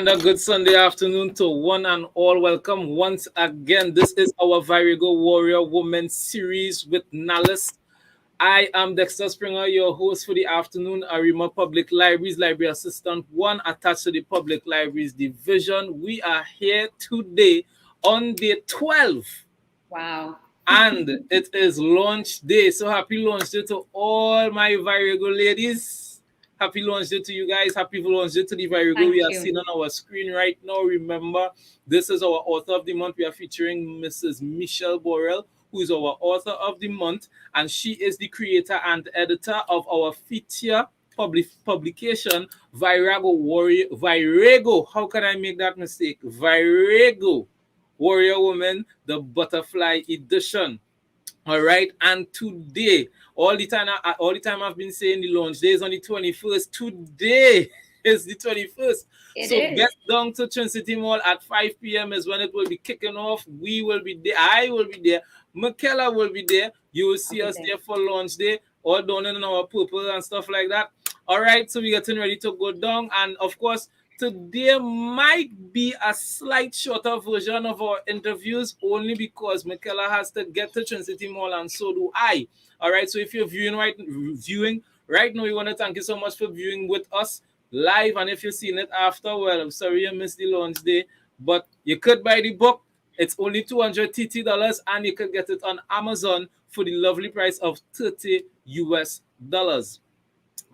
a good Sunday afternoon to one and all. Welcome once again. This is our Virago Warrior Woman series with Nalis. I am Dexter Springer, your host for the afternoon. Arima Public Libraries, Library Assistant 1 attached to the Public Libraries Division. We are here today on day 12. Wow. And it is launch day. So happy launch day to all my Virago ladies. Happy launch day to you guys. Happy launch day to the Virago we are seeing on our screen right now. Remember, this is our author of the month. We are featuring Mrs. Michelle Borrell, who is our author of the month, and she is the creator and editor of our feature publication, Virago Warrior. Virago, how can I make that mistake? Virago Warrior Woman, the Butterfly Edition. All right, and today, all the time I've been saying the launch day is on the 21st. Today is the 21st. Get down to Trinity Mall at 5 p.m. is when it will be kicking off. We will be there. I will be there. Mikela will be there. You will see us there for launch day, all done in our purple and stuff like that. All right, so we're getting ready to go down, and of course, today might be a slight shorter version of our interviews only because Mikela has to get to Trinity Mall and so do I. All right, so if you're viewing right now, we want to thank you so much for viewing with us live. And if you've seen it after, well, I'm sorry you missed the launch day, but you could buy the book. It's only $200 TT and you could get it on Amazon for the lovely price of $30 US.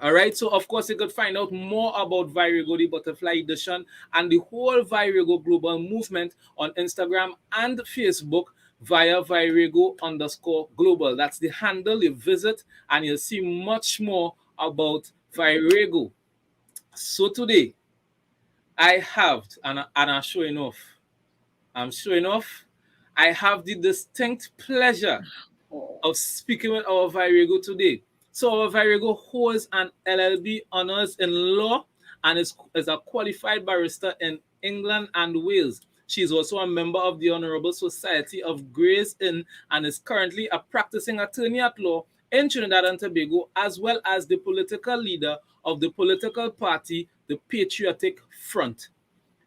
All right, so of course you could find out more about Virago, the Butterfly Edition, and the whole Virago global movement on Instagram and Facebook via Virago_global. That's the handle you visit, and you'll see much more about Virago. So today, I have, and I'm showing off. I have the distinct pleasure of speaking with our Virago today. So our Virago holds an LLB honors in law and is a qualified barrister in England and Wales. She is also a member of the Honourable Society of Gray's Inn and is currently a practicing attorney at law in Trinidad and Tobago, as well as the political leader of the political party, the Patriotic Front.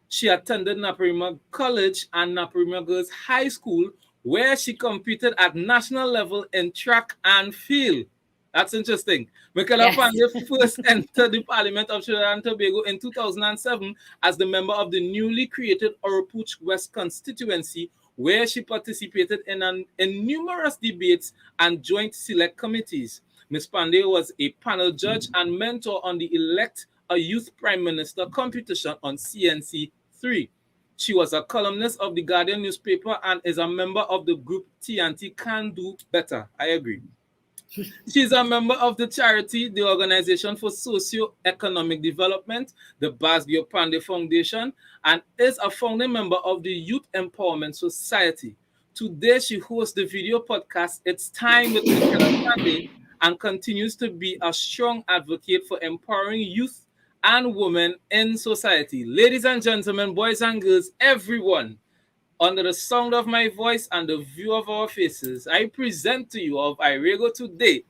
She attended Naparima College and Naparima Girls High School, where she competed at national level in track and field. That's interesting. Mickela Panday first entered the Parliament of Trinidad and Tobago in 2007 as the member of the newly created Oropouche West constituency, where she participated in numerous debates and joint select committees. Ms. Panday was a panel judge and mentor on the Elect a Youth Prime Minister competition on CNC3. She was a columnist of the Guardian newspaper and is a member of the group TnTCanDoBetter. I agree. She's a member of the charity, the Organization for Socio-Economic Development, the Mickela Panday Foundation, and is a founding member of the Youth Empowerment Society. Today, she hosts the video podcast, It's Time with Mickela Panday, and continues to be a strong advocate for empowering youth and women in society. Ladies and gentlemen, boys and girls, everyone, under the sound of my voice and the view of our faces, I present to you of Virago today,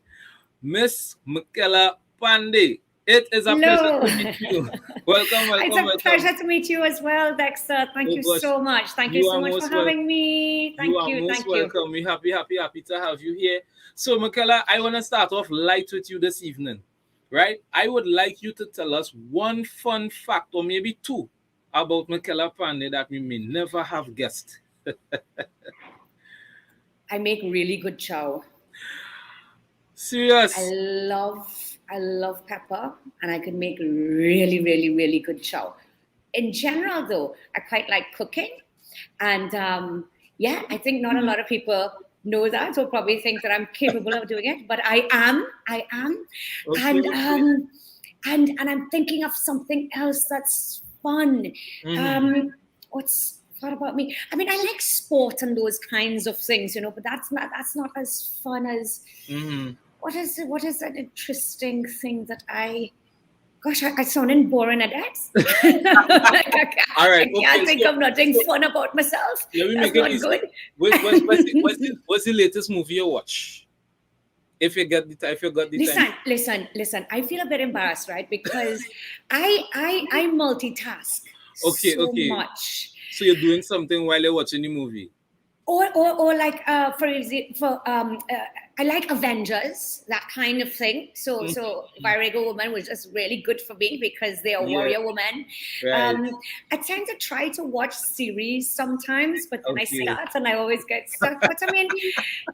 Miss Mickela Panday. It is a pleasure to meet you. Welcome. It's a pleasure to meet you as well, Dexter. Thank you so much. Thank you so much for having me. Thank you. You are most welcome. We're happy to have you here. So, Mickela, I want to start off light with you this evening, right? I would like you to tell us one fun fact, or maybe two, about Mickela Panday that we may never have guessed. I make really good chow. Serious? I love pepper, and I can make really, really, really good chow. In general, though, I quite like cooking, and I think not a lot of people know that, or probably think that I'm capable of doing it, but I am. Okay. And I'm thinking of something else that's fun. What's fun about me? I mean, I like sport and those kinds of things, but that's not as fun as what is an interesting thing that I sound boring at that. All right. I can't think of nothing fun about myself. Let me make it easy. Good. What's the latest movie you watch? If you got the time. Listen. I feel a bit embarrassed, right? Because I multitask. Okay, so okay. much. So you're doing something while you're watching the movie. Or like for example, I like Avengers, that kind of thing. So Virago woman was just really good for me because they are warrior women. Right. I tend to try to watch series sometimes, but then I Okay. start and I always get stuck. But I mean,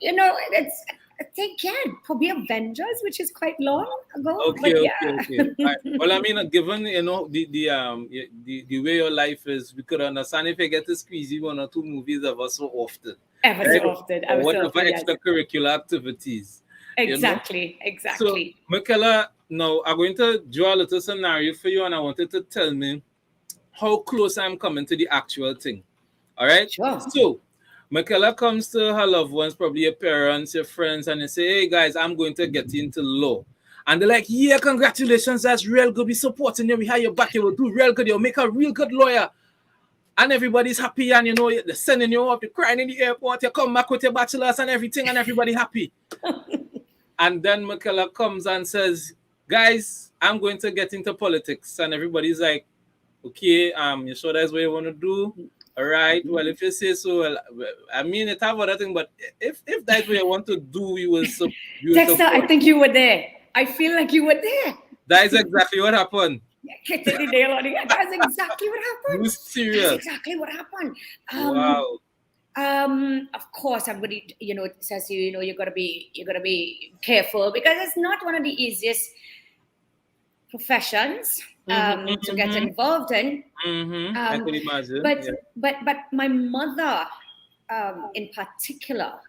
you know, it's I think probably Avengers, which is quite long ago. Okay, but okay. Right. Well, I mean, given the way your life is, we could understand if you get to squeeze one or two movies ever so often. Ever so often. Or whatever Yes. extracurricular activities. Exactly. So, Mikela, now I'm going to draw a little scenario for you, and I wanted to tell me how close I'm coming to the actual thing. All right? Sure. So, Mikela comes to her loved ones, probably your parents, your friends, and they say, hey guys, I'm going to get into law. And they're like, yeah, congratulations, that's real good. We're supporting you. We have your back. You will do real good. You'll make a real good lawyer. And everybody's happy, and they're sending you up, you're crying in the airport, you come back with your bachelor's and everything, and everybody happy. And then Mikela comes and says, guys, I'm going to get into politics. And everybody's like, okay, you sure that's what you want to do? All right. Well, if you say so, well, I mean, it have other thing, but if that's what you want to do, we will support. Dexter, I think you were there. I feel like you were there. That is exactly what happened. Hitting the nail on it. That's exactly what happened. You serious? That's exactly what happened. Wow. Of course, everybody, says you gotta be careful because it's not one of the easiest professions to get involved in. I can imagine. But my mother, in particular,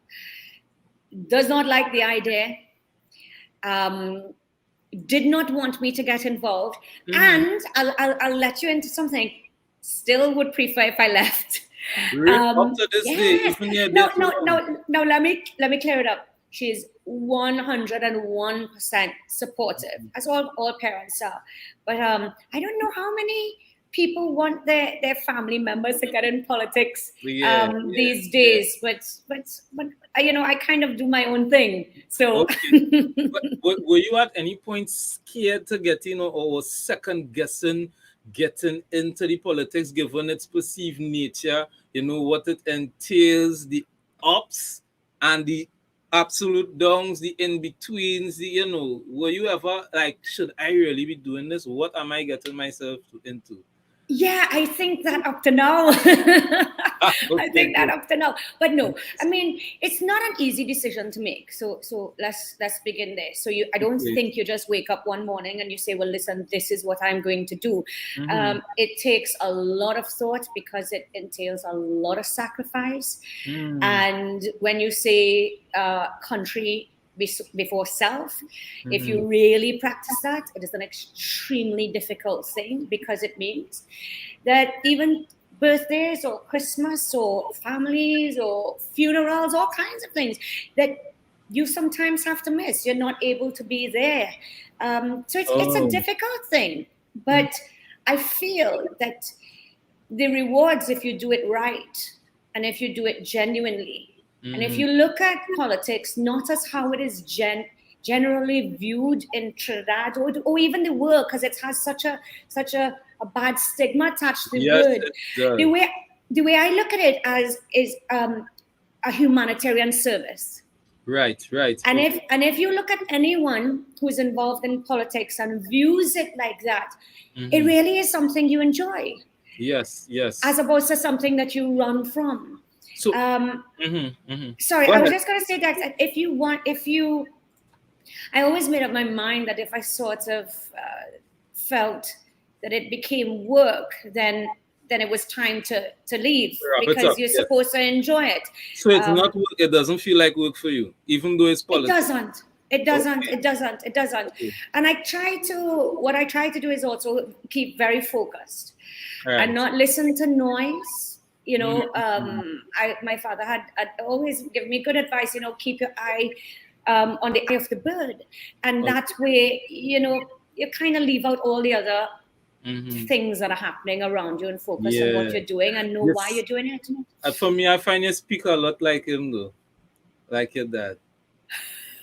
does not like the idea. Did not want me to get involved, and I'll let you into something. Still would prefer if I left. Up to this day, No. Let me clear it up. She's 101% supportive, as all parents are. But I don't know how many people want their family members to get in politics these days. But I kind of do my own thing. So, but were you at any point scared to get or second guessing getting into the politics, given its perceived nature? What it entails, the ups and the absolute downs, the in-betweens, were you ever like, should I really be doing this? What am I getting myself into? Yeah, I think that up to now. I think that up to now. But no, I mean, it's not an easy decision to make. So let's begin there. So I don't think you just wake up one morning and you say, well, listen, this is what I'm going to do. It takes a lot of thought because it entails a lot of sacrifice. And when you say country before self, if you really practice that, it is an extremely difficult thing because it means that even birthdays or Christmas or families or funerals, all kinds of things that you sometimes have to miss. You're not able to be there. So it's a difficult thing. But I feel that the rewards, if you do it right and if you do it genuinely, and if you look at politics, not as how it is generally viewed in Trinidad or even the world, because it has such a bad stigma attached to the word. The way I look at it is a humanitarian service. Right. And if you look at anyone who's involved in politics and views it like that, it really is something you enjoy. Yes. As opposed to something that you run from. So, sorry, I was just going to say that I always made up my mind that if I sort of felt that it became work, then it was time to leave because you're supposed to enjoy it. So it's not work. It doesn't feel like work for you, even though it's politics. It doesn't. And what I try to do is also keep very focused and not listen to noise. My father had always given me good advice, keep your eye on the eye of the bird. And that way, you kind of leave out all the other things that are happening around you and focus on what you're doing and know why you're doing it. For me, I find you speak a lot like him, though. Like your dad.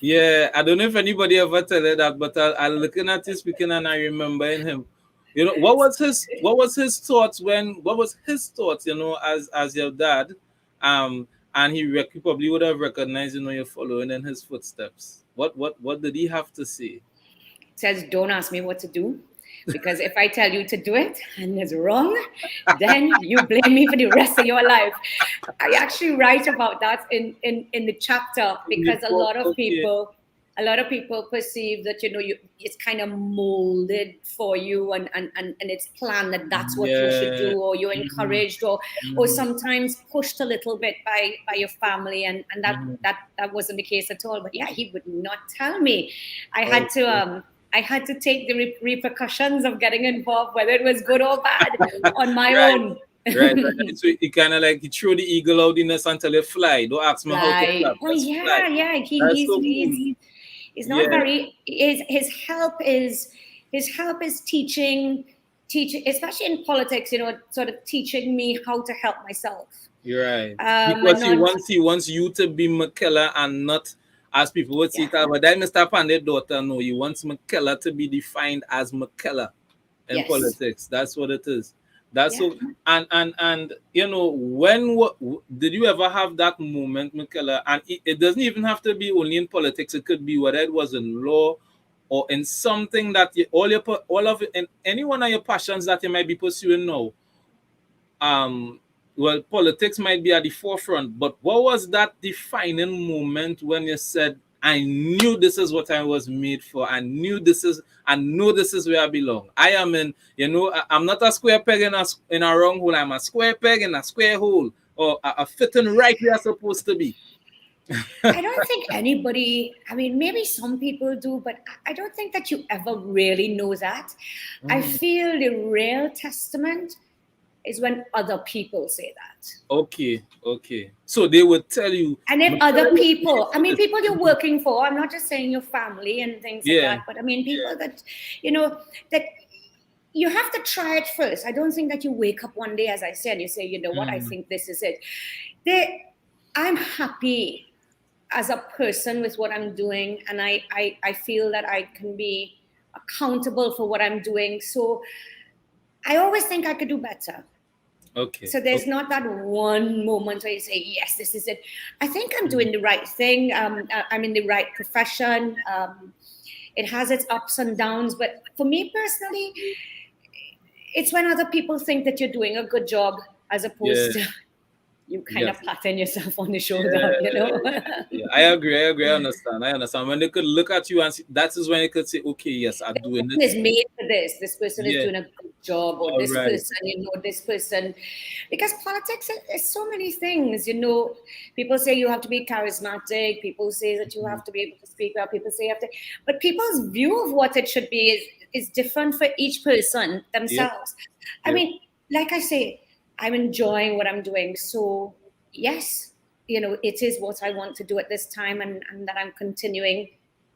Yeah, I don't know if anybody ever tell you that, but I'm looking at you speaking and I remember in him You know, what was his thoughts you know, as your dad, and he probably would have recognized, you know, you're following in his footsteps. What did he have to say? Says, don't ask me what to do, because if I tell you to do it and it's wrong, then you blame me for the rest of your life. I actually write about that in the chapter, because Okay. a lot of people perceive that, you know, it's kind of molded for you, and it's planned that that's what you should Yeah. do, or you're Mhm. encouraged, or Mhm. sometimes pushed a little bit by your family, and Mhm. that wasn't the case at all. But yeah, he would not tell me. I had to Okay. I had to take the repercussions of getting involved, whether it was good or bad, on my Right. own. Right. So he kind of like he threw the eagle out in the nest until it fly. Don't ask me how to Fly. flap. Oh Just fly. yeah, yeah. That's so cool. He's not Yeah. very. His help is teaching, especially in politics. You know, sort of teaching me how to help myself. You're right. And Because not he wants you to be Mikela and not, as people would say, yeah, but that Mr. Panday's daughter. No, he wants Mikela to be defined as Mikela in yes, politics. That's what it is. That's yeah. so. And you know, did you ever have that moment, Mikela? And it doesn't even have to be only in politics. It could be whether it was in law or in something that all of it, in any one of your passions that you might be pursuing now. Well, politics might be at the forefront, but what was that defining moment when you said, I knew this is what I was made for. I know this is where I belong. I am in, you know, I'm not a square peg in a round hole. I'm a square peg in a square hole, or a fitting right where I'm supposed to be. I don't think anybody. I mean, maybe some people do, but I don't think that you ever really know that. I Mm, feel the real testament is when other people say that. okay, okay. So they would tell you, And if "Mikela, other you're made people, I for mean, this." people you're working for, I'm not just saying your family and things like Yeah, that, but I mean, yeah. people that, you know, that you have to try it first. I don't think that you wake up one day, as I said, you say, you know what, I Mm, think this is it. I'm happy as a person with what I'm doing, and I feel that I can be accountable for what I'm doing. So I always think I could do better. okay, So there's okay. not that one moment where you say, yes, this is it. I think I'm Mm, doing the right thing. I'm in the right profession. It has its ups and downs. But for me personally, it's when other people think that you're doing a good job, as yeah, opposed to you kind of yes. patting yourself on the shoulder, you Yeah, know? yeah, I agree. I understand. I understand. When they could look at you and see, that is when they could say, okay, yes, I'm doing Person it. is made for this. This person is Yeah. doing a good job, or All this right. person, this person. Because politics is so many things, People say you have to be charismatic. People say that you have to be able to speak well. People say you have to, but people's view of what it should be is different for each person Yep. themselves. I Yep. mean, like I say, I'm enjoying what I'm doing. So yes, it is what I want to do at this time, and that I'm continuing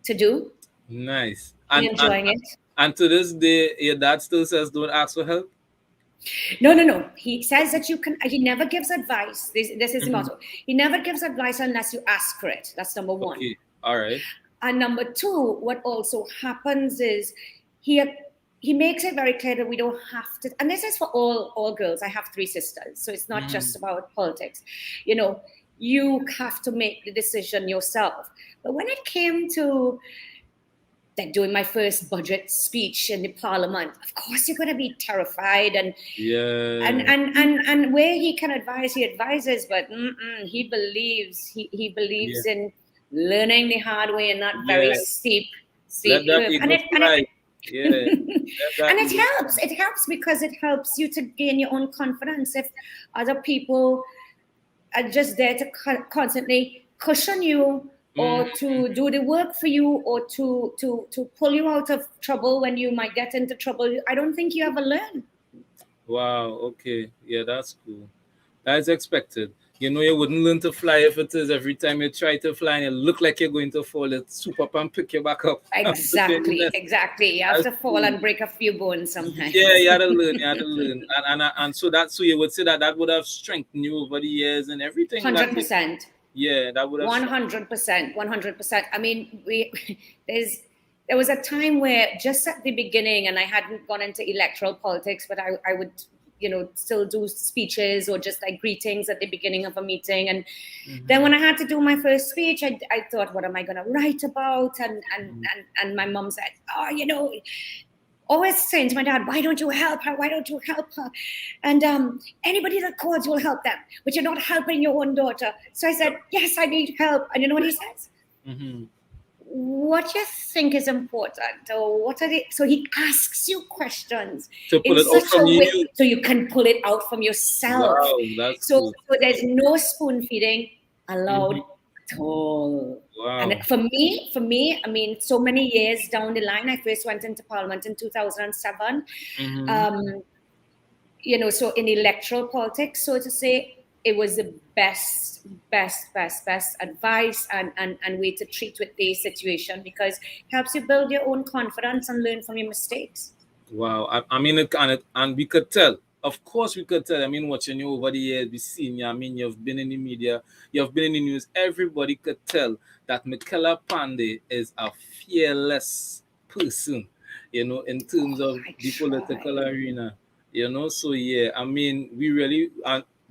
to do Nice. and enjoying it. And to this day, your dad still says don't ask for help. No, no, no. He says that you can. He never gives advice. This is the Mhm. motto. He never gives advice unless you ask for it. That's number one. Okay. All right. And number two, what also happens is he he makes it very clear that we don't have to. And this is for all girls. I have three sisters, so it's not Mhm. just about politics. You know, you have to make the decision yourself. But when it came to like doing my first budget speech in the parliament, of course you're going to be terrified, Yeah. and where he can advise, he advises, but he Yeah. believes in learning the hard way and not very Yeah. steep Let that curve, ego and fly. Yeah. Let that and it ego helps. fly. It helps because it helps you to gain your own confidence. If other people are just there to constantly cushion you, Mm. or to do the work for you, or to pull you out of trouble when you might get into trouble, I don't think you ever learn. Wow. Okay. Yeah, that's cool. That's expected. You know, you wouldn't learn to fly if it is every time you try to fly and you look like you're going to fall, it swoop up and pick you back up and put you in the Exactly, nest. exactly. You have That's to fall cool. and break a few bones Yeah, sometimes. you had to learn. You had to learn, and so that, so you would say that that would have strengthened you over the years and everything that you, 100%. yeah, that would have strengthened. 100%. 100%. I mean, there's there was a time where just at the beginning, and I hadn't gone into electoral politics, but I would, still do speeches or just like greetings at the beginning of a meeting. And then when I had to do my first speech, I thought, what am I going to write about? And my mom said, oh, always saying to my dad, why don't you help her? Why don't you help her? And anybody that calls, you'll help them, but you're not helping your own daughter. So I said, yes, I need help. And you know what he says? What you think is important, or what are they? So he asks you questions to pull it out from you, so you can pull it out from yourself. Wow, that's so cool. So there's no spoon feeding allowed at all. Wow. And for me, I mean, so many years down the line, I first went into Parliament in 2007. So in electoral politics, so to say, it was the best advice and way to treat with the situation, because it helps you build your own confidence and learn from your mistakes. Wow. I mean, and we could tell. Of course, we could tell. I mean, watching you over the years, we've seen you. I mean, you've been in the media, you've been in the news. Everybody could tell that Mickela Panday is a fearless person, in terms of the political arena, So, yeah, I mean, we really,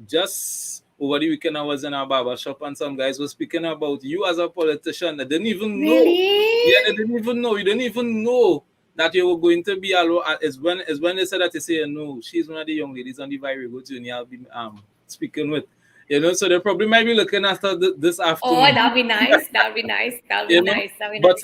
just over the weekend, I was in a barber shop and some guys were speaking about you as a politician. They didn't even know. Really? Yeah, they didn't even know. You didn't even know that you were going to be alone. Is when they said that, they say, no, she's one of the young ladies on the Virago journey I'll be speaking with. So they probably might be looking after this afternoon. Oh, that'd be nice. That'd be nice. But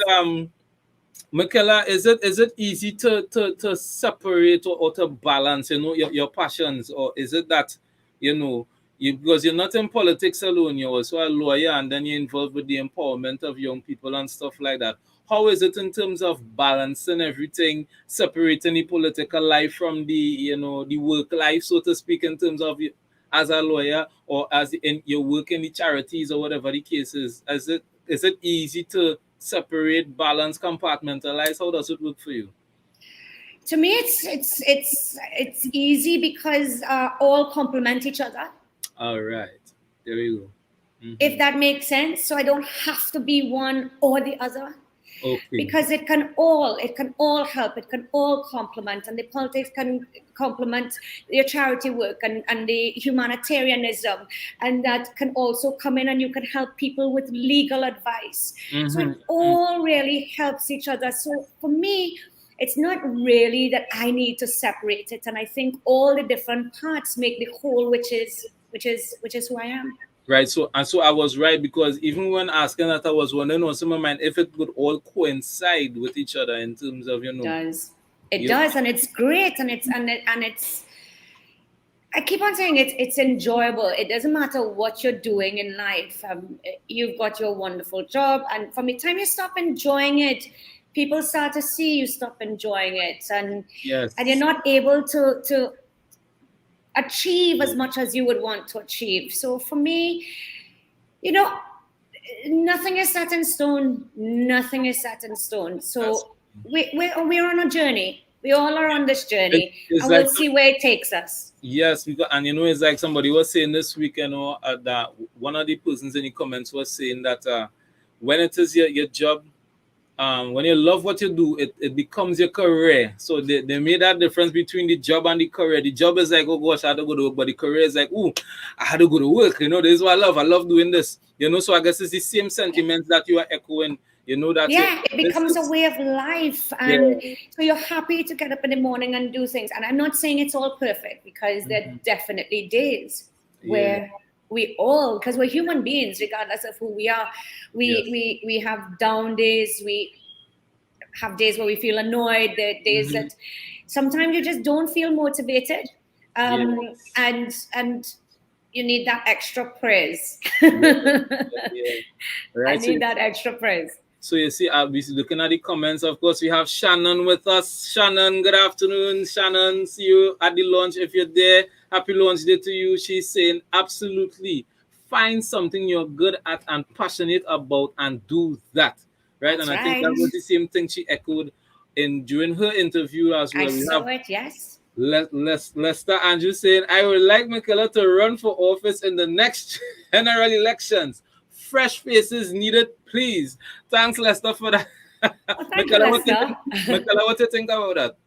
Mikela, is it easy to separate or to balance, your passions, or is it that, because you're not in politics alone, you're also a lawyer, and then you're involved with the empowerment of young people and stuff like that. How is it in terms of balancing everything, separating the political life from the, the work life, so to speak, in terms of you as a lawyer or as in your work in the charities or whatever the case is? Is it easy to separate, balance, compartmentalize? How does it work for you? To me, it's easy because all complement each other. All right, there we go. If that makes sense. So I don't have to be one or the other. Okay. Because it can all help, it can all complement, and the politics can complement your charity work and the humanitarianism, and that can also come in and you can help people with legal advice. So it all really helps each other. So for me, it's not really that I need to separate it, and I think all the different parts make the whole, which is who I am. Right. So I was right, because even when asking that, I was wondering on some of mine if it would all coincide with each other in terms of, It does, and it's great, and it's. I keep on saying it's enjoyable. It doesn't matter what you're doing in life. You've got your wonderful job, and from the time you stop enjoying it, people start to see you stop enjoying it, and you're not able to achieve as much as you would want to achieve. So for me, nothing is set in stone. Nothing is set in stone. So we're on a journey. We all are on this journey, and we'll see where it takes us. Yes, and it's like somebody was saying this week, that one of the persons in the comments was saying that when it is your job, when you love what you do, it becomes your career. So they made that difference between the job and the career. The job is like, oh gosh, I had to go to work, but the career is like, oh, I had to go to work. This is what I love. I love doing this. So I guess it's the same sentiments that you are echoing. That it becomes a way of life, and so you're happy to get up in the morning and do things. And I'm not saying it's all perfect, because there are definitely days where we all, because we're human beings, regardless of who we are, we have down days, we have days where we feel annoyed, there are days that sometimes you just don't feel motivated, and you need that extra praise. Right. I need that extra praise. So you see, I'll be looking at the comments. Of course, we have Shannon with us. Shannon, good afternoon. Shannon, see you at the launch if you're there. Happy launch day to you. She's saying, absolutely, find something you're good at and passionate about and do that. Right? That's and I think that was the same thing she echoed during her interview as well. I saw it, yes. Lester Andrew saying, I would like Mikela to run for office in the next general elections. Fresh faces needed, please. Thanks, Lester, for that. Oh, thank you, Lester. Mikela, what do you think about that?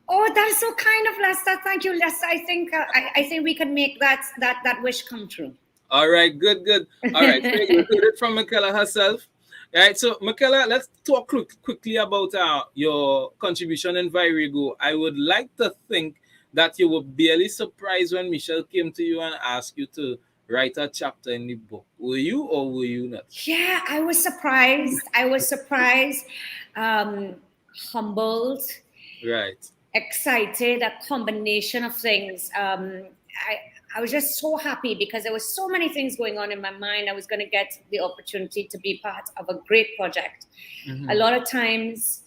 Oh, that's so kind of Lester. Thank you, Lester. I think we can make that wish come true. All right, good. All right, so we heard it from Mikela herself. All right, so Mikela, let's talk quickly about your contribution in Virago. I would like to think that you were barely surprised when Michelle came to you and asked you to write a chapter in the book. Were you or were you not? Yeah, I was surprised. Humbled. Right. Excited, a combination of things. I was just so happy because there was so many things going on in my mind. I was going to get the opportunity to be part of a great project. Mm-hmm. A lot of times,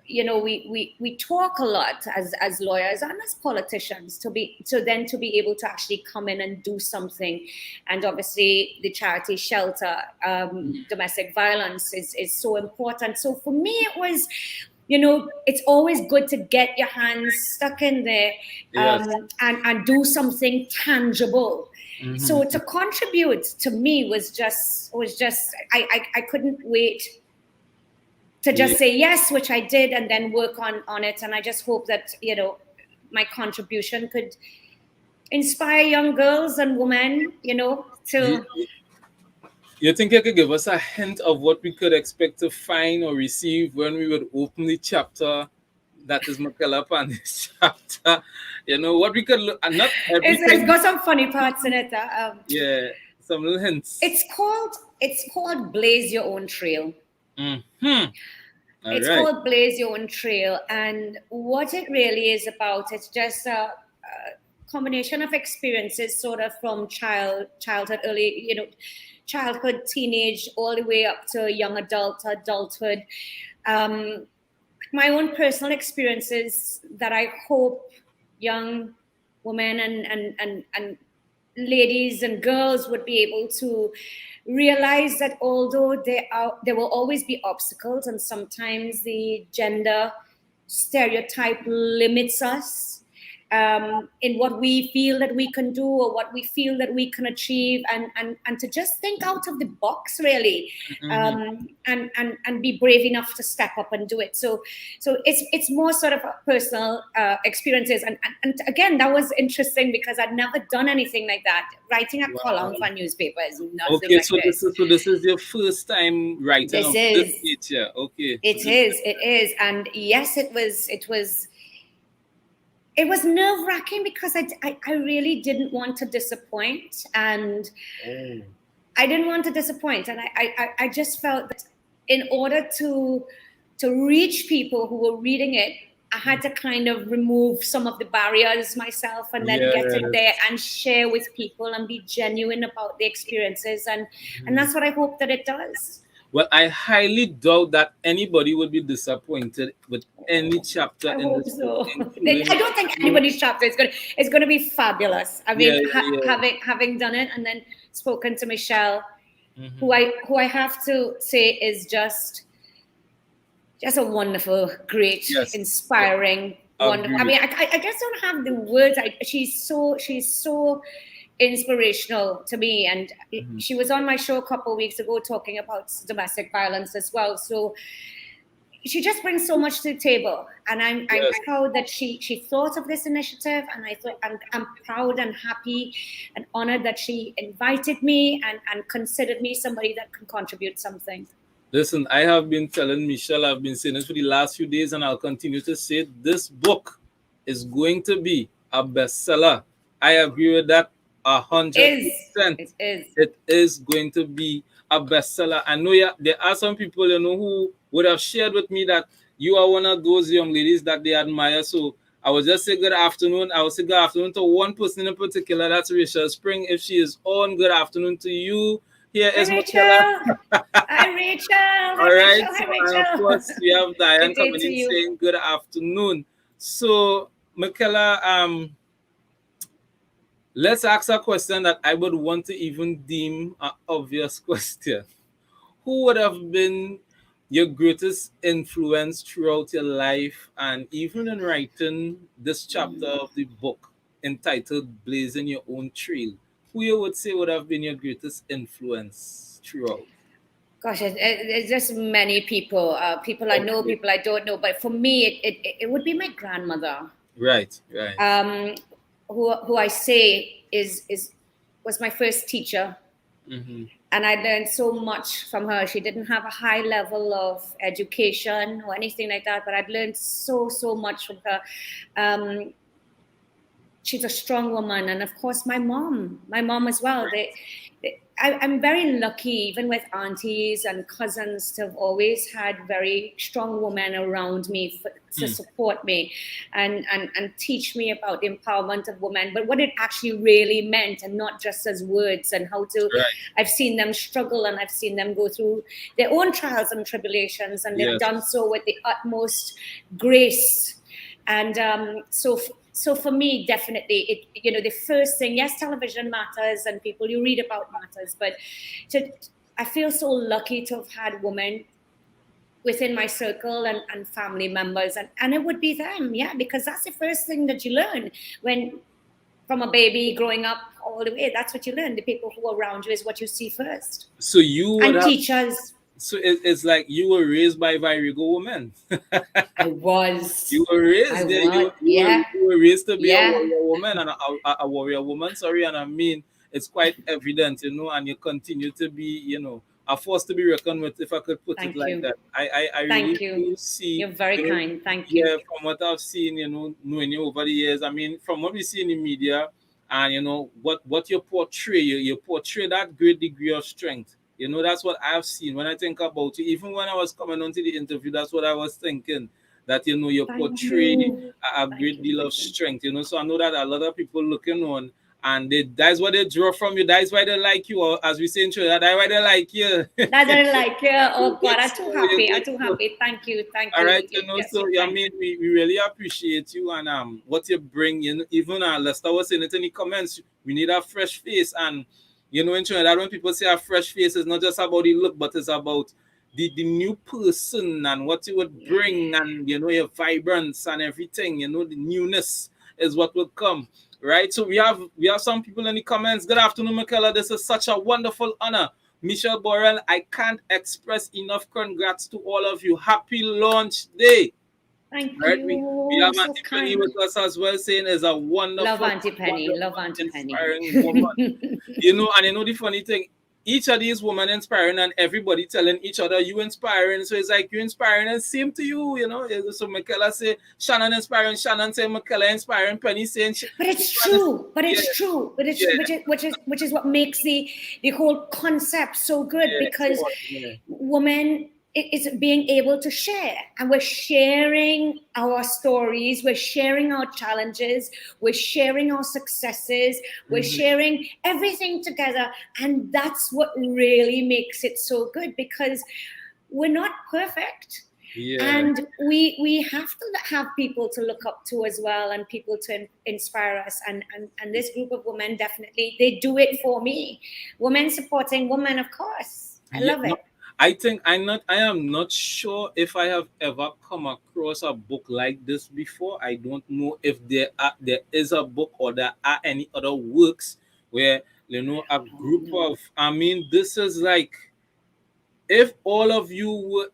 we talk a lot as lawyers and as politicians to be able to actually come in and do something. And obviously the charity shelter, domestic violence is so important. So for me, it was, it's always good to get your hands stuck in there, and do something tangible. Mm-hmm. So to contribute to me was just I couldn't wait to just say yes, which I did, and then work on it. And I just hope that, my contribution could inspire young girls and women, to... You think you could give us a hint of what we could expect to find or receive when we would open the chapter that is Mickela Panday's chapter? What we could look, and not everything. It's got some funny parts in it. Yeah, some little hints. It's called Blaze Your Own Trail. Mm-hmm. It's called Blaze Your Own Trail, and what it really is about, it's just a combination of experiences, sort of from childhood, early, childhood, teenage, all the way up to young adulthood. My own personal experiences that I hope young women and ladies and girls would be able to realize that although there will always be obstacles, and sometimes the gender stereotype limits us in what we feel that we can do or what we feel that we can achieve, and to just think out of the box, really. Mm-hmm. And be brave enough to step up and do it. So it's more sort of personal experiences, and again, that was interesting because I'd never done anything like that. Writing a column for a newspaper is nothing like this. So this is your first time writing this nature. Okay. It is, and yes, it was nerve-wracking because I really didn't want to disappoint, and I didn't want to disappoint, and I just felt that in order to reach people who were reading it, I had to kind of remove some of the barriers myself, and then get it there and share with people and be genuine about the experiences, and that's what I hope that it does. Well, I highly doubt that anybody would be disappointed with any chapter in this book. I don't think anybody's chapter is going to be fabulous. I mean, having done it and then spoken to Michelle, who I have to say is just a wonderful, great, inspiring, wonderful. I mean, I just don't have the words. She's so inspirational to me, and she was on my show a couple of weeks ago talking about domestic violence as well. So she just brings so much to the table, and I'm proud that she thought of this initiative, and I'm proud and happy and honored that she invited me and considered me somebody that can contribute something. Listen, I have been telling Michelle, I've been saying this for the last few days, and I'll continue to say it, this book is going to be a bestseller. I agree with that 100%. It is going to be a bestseller. I know there are some people who would have shared with me that you are one of those young ladies that they admire. So I will just say good afternoon. I will say good afternoon to one person in particular. That's Rachel Spring. If she is on, good afternoon to you. Here is Mikela. Hi, Rachel. All right. And of course, we have Diane coming in saying good afternoon. So, Mikela, let's ask a question that I would want to even deem an obvious question. Who would have been your greatest influence throughout your life, and even in writing this chapter of the book entitled Blazing Your Own Trail? Who you would say would have been your greatest influence throughout? Gosh, it's just many people. People I know, people I don't know. But for me, it would be my grandmother. Right. Who I say was my first teacher. Mm-hmm. And I learned so much from her. She didn't have a high level of education or anything like that, but I've learned so much from her. She's a strong woman, and of course my mom as well. I'm very lucky, even with aunties and cousins, to have always had very strong women around me to support me and teach me about the empowerment of women, but what it actually really meant, and not just as words, and how to. Right. I've seen them struggle, and I've seen them go through their own trials and tribulations, and they've done so with the utmost grace. And so for me, definitely, the first thing, yes, television matters and people you read about matters, but I feel so lucky to have had women within my circle and family members, and it would be them, because that's the first thing that you learn when, from a baby growing up all the way. That's what you learn. The people who are around you is what you see first. So you would teachers. So it's like you were raised by Virago women. I was. You were raised there. You were raised to be a warrior woman and a warrior woman. Sorry, and I mean it's quite evident, and you continue to be, a force to be reckoned with, if I could put it like that. I really do see. You're very kind. Thank you. Yeah, from what I've seen, knowing you over the years. I mean, from what we see in the media, and what you portray, you portray that great degree of strength. That's what I've seen when I think about you. Even when I was coming onto the interview, that's what I was thinking. That you portray a great deal of strength. So I know that a lot of people looking on, and that's what they draw from you. That's why they like you, or as we say in Trinidad, that's why they like you. That's why they like you. Oh God, I'm too happy. I'm too happy. Thank you. All right, I mean, we really appreciate you and what you bring. Even Lester was saying it in the comments. We need a fresh face, and in Trinidad, when people say a fresh face, it's not just about the look, but it's about the new person and what you would bring, and your vibrance and everything. The newness is what will come, right? So we have some people in the comments. Good afternoon, Mikela. This is such a wonderful honor. Michelle Borrell, I can't express enough congrats to all of you. Happy launch day. Thank you. We have Auntie Penny with us as well, saying is a wonderful, love Auntie Penny, inspiring woman. And the funny thing, each of these women inspiring, and everybody telling each other you inspiring. So it's like you inspiring and same to you, So Mikela say Shannon inspiring, Shannon say Mikela inspiring, Penny saying. But it's true. But it's true. But it's which is what makes the whole concept so good, because women is being able to share, and we're sharing our stories, we're sharing our challenges, we're sharing our successes, we're sharing everything together, and that's what really makes it so good, because we're not perfect. And we have to have people to look up to as well, and people to inspire us, and this group of women, definitely they do it for me. Women supporting women, of course. I love it. I am not sure if I have ever come across a book like this before. I don't know if there is a book, or there are any other works where, a group of, this is like, if all of you were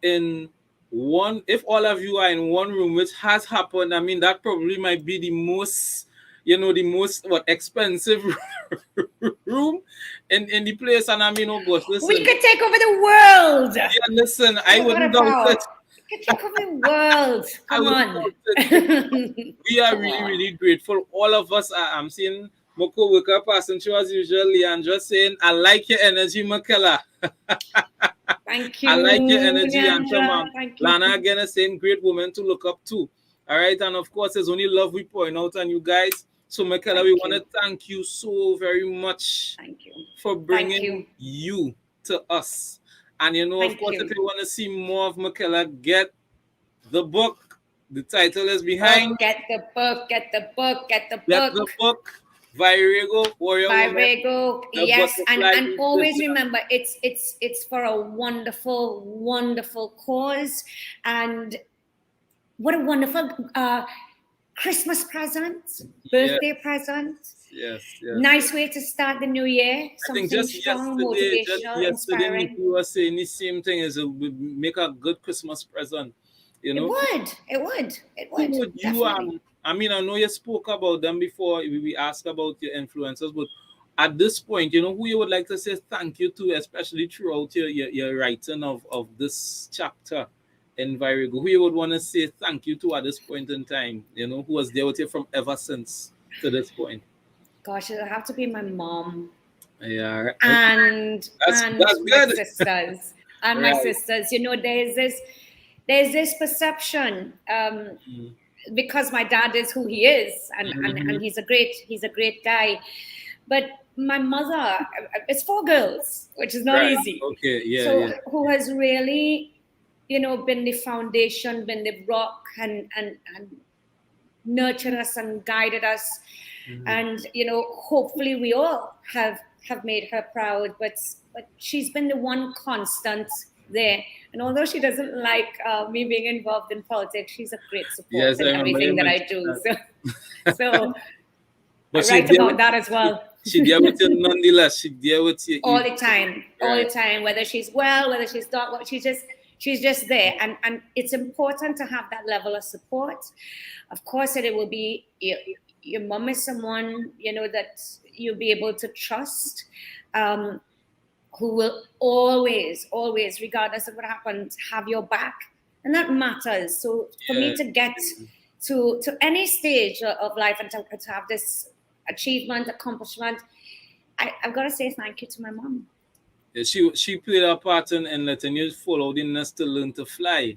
if all of you are in one room, which has happened, that probably might be the most, the most expensive room in the place. And oh gosh, listen, we could take over the world. Yeah, listen, I wouldn't doubt it. We could take over the world. Come on. We are really grateful. All of us I'm seeing Moko worker passing through as usual. Leandra saying, I like your energy, Mikela. Thank you. I like your energy, Leandra. and Lana again is saying, great woman to look up to. All right, and of course, there's only love we point out on you guys. So, Mikela, we want to thank you so very much. Thank you for bringing you to us. And of course, if you want to see more of Mikela, get the book. The title is behind. Get the book. Get the book. Virago, Warrior Virago, yes, and always remember, it's for a wonderful cause, and what a wonderful Christmas present, birthday present. Yes. Nice way to start the new year. Something strong, motivational, inspiring. You were saying the same thing as make a good Christmas present. You know, it would. Who would you I mean, I know you spoke about them before. We asked about your influencers, but at this point, you know, who you would like to say thank you to, especially throughout your writing of this chapter in Virago, who you would want to say thank you to at this point in time, you know, who was there with you from ever since to this point? Gosh, it'll have to be my mom. Yeah. And that's my sisters. And my sisters. You know, there's this perception, because my dad is who he is, and he's a great guy. But my mother, it's 4 girls, which is not easy. Okay, yeah. So who has really, you know, been the foundation, been the rock, and nurtured us and guided us. And, you know, hopefully we all have made her proud, but she's been the one constant there. And although she doesn't like me being involved in politics, she's a great support in everything that I do. So but I write about that as well. She deal with you nonetheless. She deal with you all the time, all the time. Whether she's well, whether she's not well, she's just there. And it's important to have that level of support. Of course, it will be your mom is someone, you know, that you'll be able to trust, who will always, regardless of what happens, have your back, and that matters. So for me to get to any stage of life and to have this achievement, accomplishment, I've got to say thank you to my mom. Yeah, she played a part in letting you follow the nest to learn to fly.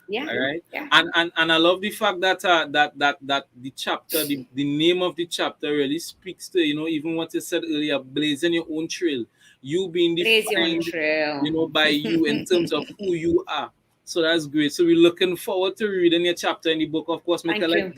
Yeah. All right. Yeah. And I love the fact that that the chapter, the name of the chapter really speaks to, you know, even what you said earlier, blazing your own trail. You being defined, you know, by you in terms of who you are. So that's great. So we're looking forward to reading your chapter in the book, of course, Mikela.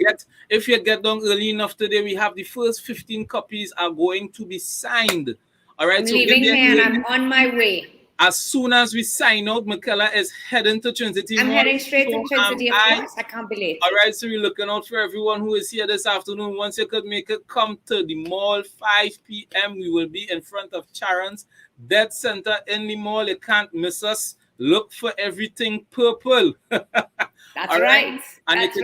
If you get down early enough today, we have the first 15 copies are going to be signed. All right. I'm leaving here and I'm on my way. As soon as we sign out, Mikela is heading to Trinity. I'm heading straight to Trinity, of course. I can't be late. All right, so we're looking out for everyone who is here this afternoon. Once you could make it, come to the mall, 5 p.m. We will be in front of Charon's Dead Center in the mall. You can't miss us. Look for everything purple. That's right. And That's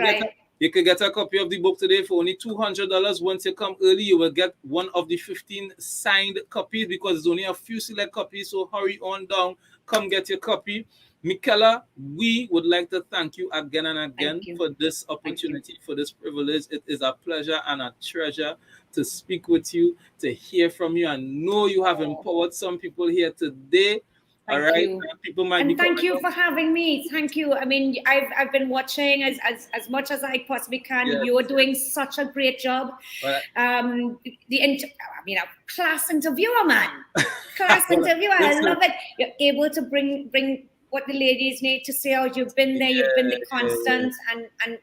you can get a copy of the book today for only $200. Once you come early, you will get one of the 15 signed copies because there's only a few select copies. So hurry on down. Come get your copy. Mikela, we would like to thank you again and again for this opportunity, for this privilege. It is a pleasure and a treasure to speak with you, to hear from you. I know you have empowered some people here today. All right, people might be. Thank you for having me. Thank you. I mean, I've been watching as much as I possibly can. Yes. You're doing such a great job. Right. A class interviewer, man. Class interviewer. I love it. You're able to bring what the ladies need to say. Oh, you've been there. You've been the constant,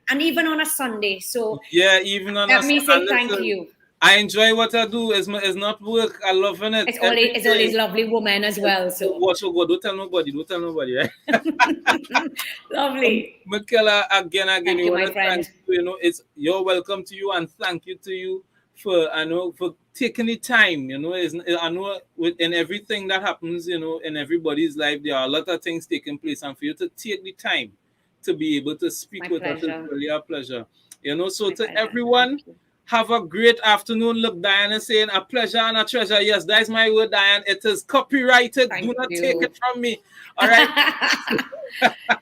and even on a Sunday. So even on let me say thank you. I enjoy what I do. It's not work. I love it. It's always lovely women as well. So watch your God. Don't tell nobody, right? Lovely. Mikela, again, thank you, my friend. You know, you're welcome to you, and thank you to you for taking the time. You know, I know in everything that happens, you know, in everybody's life, there are a lot of things taking place, and for you to take the time to be able to speak with us is really a pleasure. You know, so to everyone. Have a great afternoon. Look, Diane is saying a pleasure and a treasure. Yes, that is my word, Diane. It is copyrighted. Do not take it from me. All right.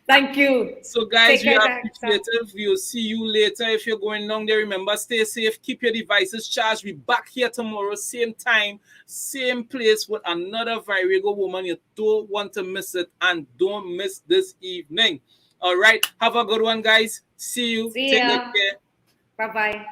Thank you. So, guys, we are appreciative. We'll see you later. If you're going down there, remember, stay safe. Keep your devices charged. We'll be back here tomorrow, same time, same place with another Virago woman. You don't want to miss it, and don't miss this evening. All right. Have a good one, guys. See you. Take care. Bye-bye.